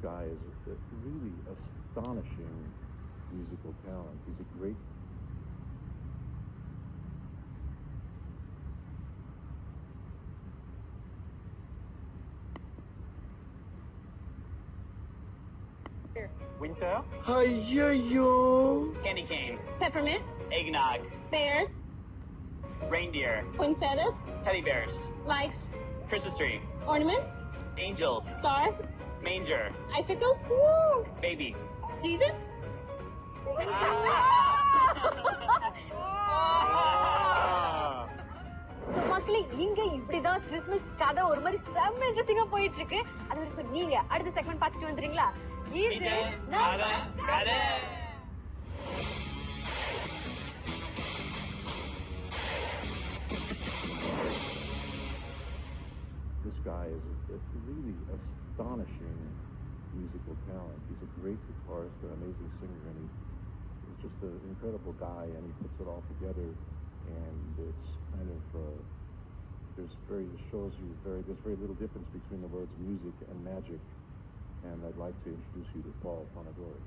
guy is a really astonishing musical talent. He's a great. Winter, Ayyo! candy cane, Peppermint, eggnog, bears, reindeer, poinsettias, teddy bears, lights, Christmas tree, ornaments, angels, star, manger, icicles, woo, baby. Jesus. So, மக்களே இங்க இப்படிதான் Christmas கதை ஒரு மாதிரி செம்ம இன்ட்ரெஸ்டிங்கா போயிட்டு இருக்கு. அது வரைக்கும் நீங்க அடுத்த செக்மெண்ட் பார்த்துட்டு வந்துறீங்களா? இது நம்ம கதை. This guy is a really astonishing musical talent. He's a great guitarist, an amazing singer, and he's just an incredible guy, and he puts it all together. And it's kind of there's very little difference between the words music and magic. And I'd like to introduce you to Paul Ponadori.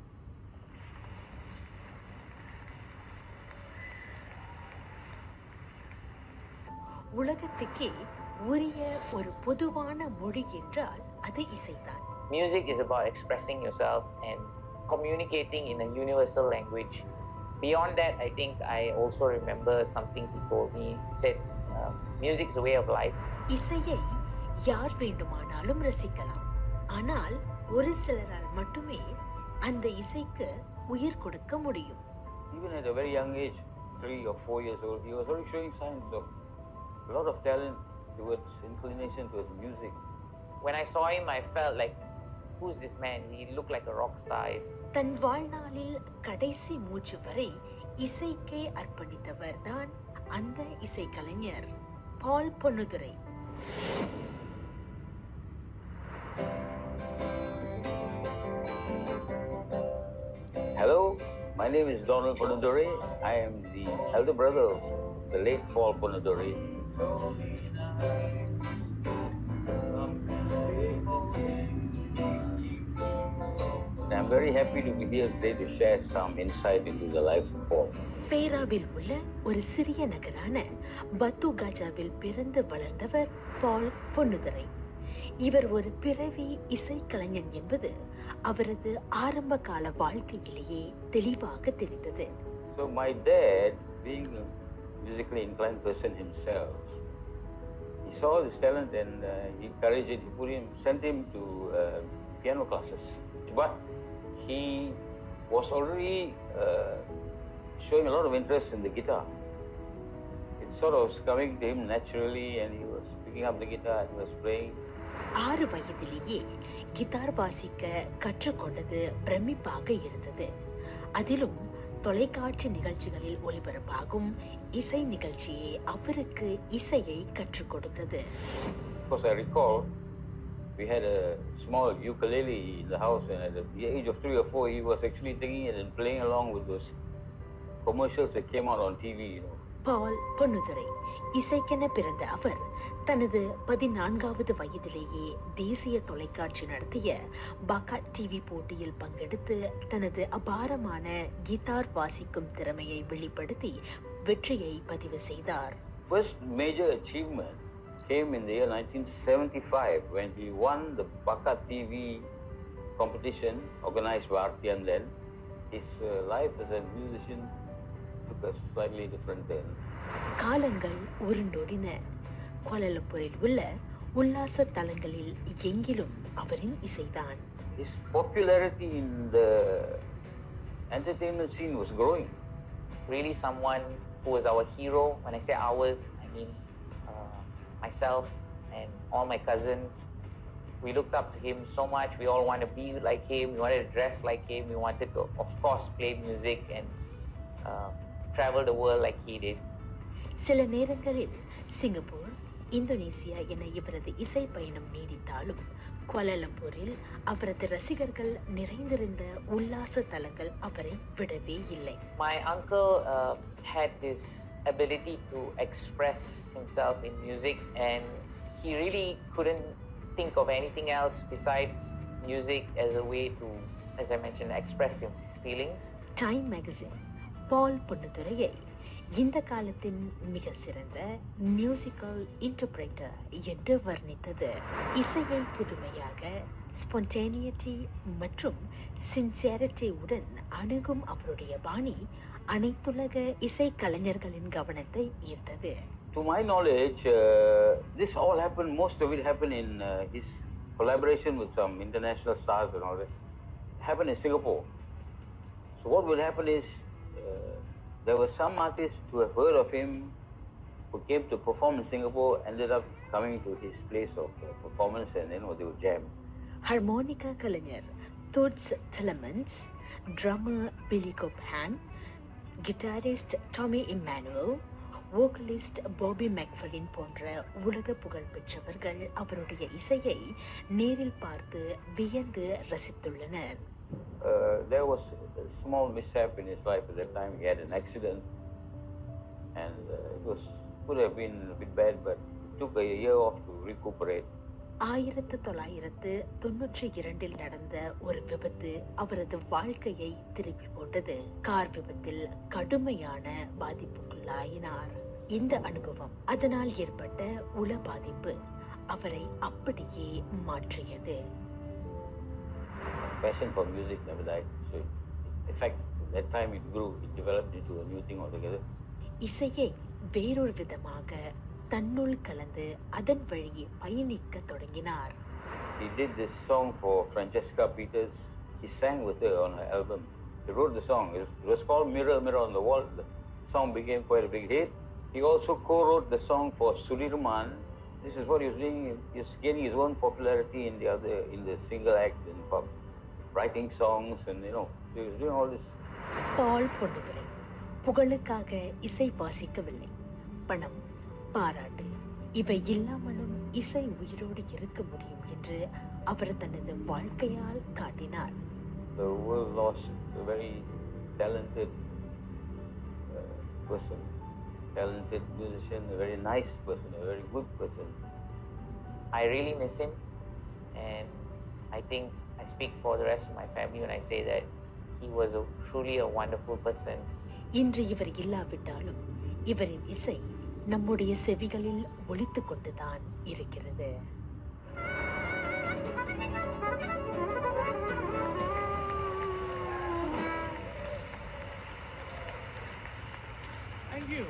உலகத்துக்கே உரிய ஒரு பொதுவான மொழி என்றால் அது இசைதான். Music is about expressing yourself and communicating in a universal language. Beyond that, I think I also remember something he told me. He said, music is a way of life. இசையை யார் வேண்டுமானாலும் ரசிக்கலாம். ஆனால் ஒரு சிலரால் மட்டுமே அந்த இசைக்கு உயிர் கொடுக்க முடியும். Even at a very young age, 3 or 4 years old, he was already showing signs of a lot of talent towards inclination towards music. When I saw him, I felt like, who's this man? He looked like a rock star. தன் வாழ்நாளில் கடைசி மூச்சு வரை இசைக்கே அர்ப்பணித்தவர் தான் அந்த இசைக்கலைஞர் பால் Ponnudurai. Hello, my name is Donald Ponadori. I am the elder brother of the late Paul Ponadori. I'm very happy to be here today to share some insight into the life of Paul. பேராவில் உள்ள ஒரு சிறிய நகரான பத்து காஜாவில் பிறந்து வளர்ந்தவர் பால் பொன்னுதுரை. இவர் ஒரு பிறவி இசைக்கலைஞன் என்பது அவரது ஆரம்ப கால வாழ்க்கையிலேயே தெளிவாக தெரிந்தது. So my dad, being a musically inclined person himself, he saw this talent and he encouraged it. He sent him to piano classes. But he was already showing a lot of interest in the guitar. It sort of was coming to him naturally, and he was picking up the guitar and he was playing. 6 வயதிலேயே guitar வாசிக்க கற்றுக்கொண்டது பிரமிப்பாக இருந்தது. அதிலும் தொலைக்காட்சி நிகழ்ச்சிகளில் ஒளிபரப்பாகும் இசை நிகழ்ச்சியே அவருக்கு இசையை கற்றுக் கொடுத்தது. Because I recall we had a small ukulele in the house, and at the age of 3 or 4 he was actually taking it and playing along with those commercials that came out on TV, you know. பால் பொன்னுதுரை இசைக்கென பிறந்த அவர் தனது 14வது வயதிலேயே தேசிய தொலைக்காட்சி நடத்திய பகாட் TV போட்டியில் பங்கெடுத்து தனது அபாரமான கிட்டார் வாசிக்கும் திறமையை வெளிப்படுத்தி வெற்றியை பதிவு செய்தார். First major achievement came in the year 1975 when he won the Bakat TV competition organized by RTM then. His life as a musician took a slightly different turn. காலங்கள் உருண்டோடின. கோலாலம்பூரில் உள்ள உல்லாச தலங்களில் எங்கிலும் அவரின் இசைதான். His popularity in the entertainment scene was growing. Really someone who was our hero. When I say ours, I mean myself and all my cousins. We looked up to him so much. We all wanted to be like him. We wanted to dress like him. We wanted to, of course, play music and travel the world like he did. சில நேரங்களில் Singapore, Indonesia என இவரது இசை பயணம் நீடித்தாலும் கோலாலம்பூரில் அவரது ரசிகர்கள் நிறைந்திருந்த உல்லாச தலங்கள் அவரை விடவே இல்லை. My uncle had this ability to express himself in music, and he really couldn't think of anything else besides music as a way to, as I mentioned, express his feelings. Time magazine Paul பொன்னுத்துரையை இந்த காலத்தின் மிக சிறந்த musical interpreter என்று வர்ணித்தது. இசையை புதுமையாக, ஸ்பான்டேனியட்டி மற்றும் sincerity உடன் அணுகும் அவருடைய பாணி அனைத்துலக இசை கலைஞர்களின் கவனத்தை ஈர்த்தது. To my knowledge, this all happened, most of it happened in his collaboration with some international stars and all that. It happened in Singapore. So what will happen is, there were some artists who have heard of him, who came to perform in Singapore, ended up coming to his place of performance, and they would jam. Harmonica கலைஞர் Toots Thielemans, drummer Billy Cobham, guitarist Tommy Emmanuel, vocalist Bobby McFerrin போன்ற உலக புகழ் பெற்றவர்கள் அவருடைய இசையை நேரில் பார்த்து வியந்து ரசித்துள்ளனர். There was a small mishap in his life at that time. He had an accident, and could have been a bit bad, but it took a year off to recuperate. 1992 நடந்த ஒரு விபத்து அவரது வாழ்க்கையை திருப்பி போட்டது. கார் விபத்தில் கடுமையான பாதிப்புக்குள்ளாயினார். இந்த அனுபவம், அதனால் ஏற்பட்ட உள பாதிப்பு அவரை அப்படியே மாற்றியது. Passion for music never died. So, in fact, at that time it grew. It developed into a new thing altogether. இசையை வேறொரு விதமாக தன்னுள் கலந்து அதன் வழியே பயணிக்க தொடங்கினார். He did this song for Francesca Peters. He sang with her on her album. He wrote the song. It was called Mirror, Mirror on the Wall. The song became quite a big hit. He also co-wrote the song for Sudirman. This is what he was doing. He was gaining his own popularity in the single act in pub, writing songs, and he was doing all this. பால் பொன்னுத்துரை புகழுக்காக இசை வாசிக்கவில்லை. பணம், பாராட்டு இவை இல்லாமலும் இசை உயிரோடு இருக்க முடியும் என்று அவர் தனது வாழ்க்கையால் காட்டினார். The world lost a very talented person, talented musician, a very nice person, a very good person. I really miss him, and I think I speak for the rest of my family when I say that he was truly a wonderful person. இன்று இவர் இல்லாவிட்டாலும் இவரின் இசை நம்முடைய செவிகளில் ஒலித்துக் கொண்டுதான் இருக்கிறது. Thank you.